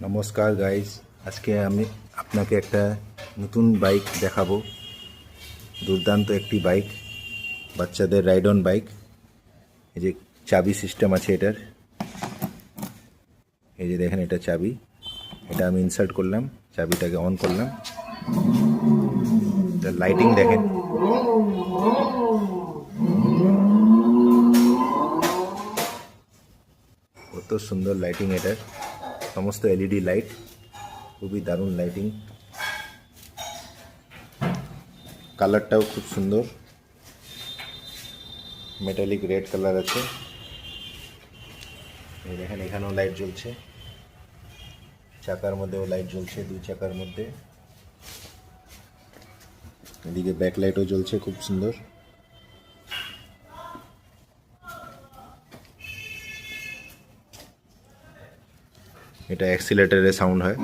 নমস্কার গাইস, আজকে আমি আপনাকে একটা নতুন বাইক দেখাবো। দুর্দান্ত একটি বাইক, বাচ্চাদের রাইড অন বাইক। এই যে চাবি সিস্টেম আছে এটার, এই যে দেখেন এটা চাবি। এটা আমি ইনসার্ট করলাম, চাবিটাকে অন করলাম। এটা লাইটিং দেখেন, কত সুন্দর লাইটিং এটার। সমস্ত এলইডি লাইট, খুবই দারুণ লাইটিং। কালারটাও খুব সুন্দর, মেটালিক রেড কালার আছে। এই দেখেন এখানেও লাইট জ্বলছে, চাকার মধ্যেও লাইট জ্বলছে, দুই চাকার মধ্যে। এদিকে ব্যাক লাইটও জ্বলছে খুব সুন্দর। এটা অ্যাক্সিলারেটরে সাউন্ড হয়।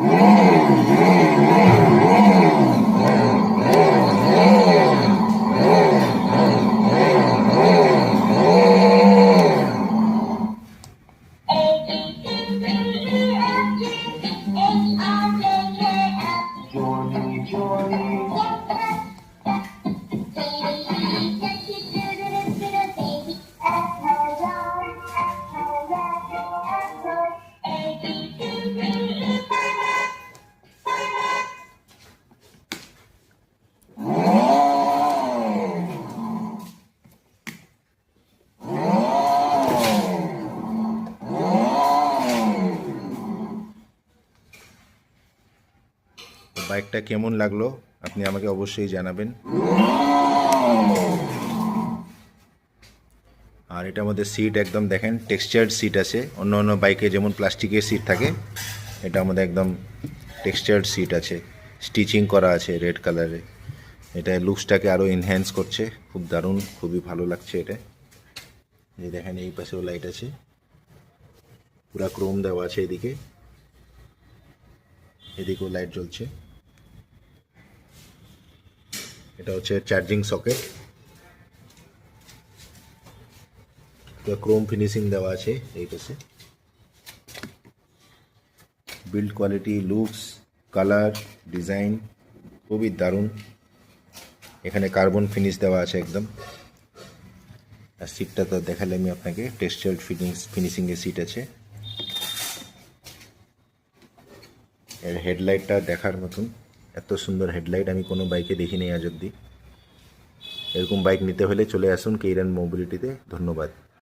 বাইকটা কেমন লাগলো আপনি আমাকে অবশ্যই জানাবেন। আর এটার মধ্যে সিট একদম দেখেন টেক্সচার্ড সিট আছে। অন্য অন্য বাইকে যেমন প্লাস্টিকের সিট থাকে, এটার মধ্যে একদম টেক্সচার্ড সিট আছে, স্টিচিং করা আছে রেড কালারে। এটা লুকসটাকে আরও এনহ্যান্স করছে, খুব দারুণ, খুবই ভালো লাগছে এটা। এই দেখেন এই পাশেও লাইট আছে, পুরা ক্রোম দেওয়া আছে। এদিকে এদিকেও লাইট জ্বলছে। এটা হচ্ছে চার্জিং সকেট, ক্রোম ফিনিশিং দেওয়া আছে এই পাশে। Build quality, looks, colour, design খুবই দারুণ। এখানে কার্বন ফিনিশ দেওয়া আছে একদম। আর সিটটা তো দেখালে আমি আপনাকে, টেক্সচার্ড ফিনিশিংয়ের সিট আছে। এর হেডলাইটটা দেখার মতন, এত সুন্দর হেডলাইট আমি কোনো বাইকে দেখিনি আজ অব্দি। এরকম বাইক নিতে হলে চলে আসুন কেইরান মোবিলিটিতে। ধন্যবাদ।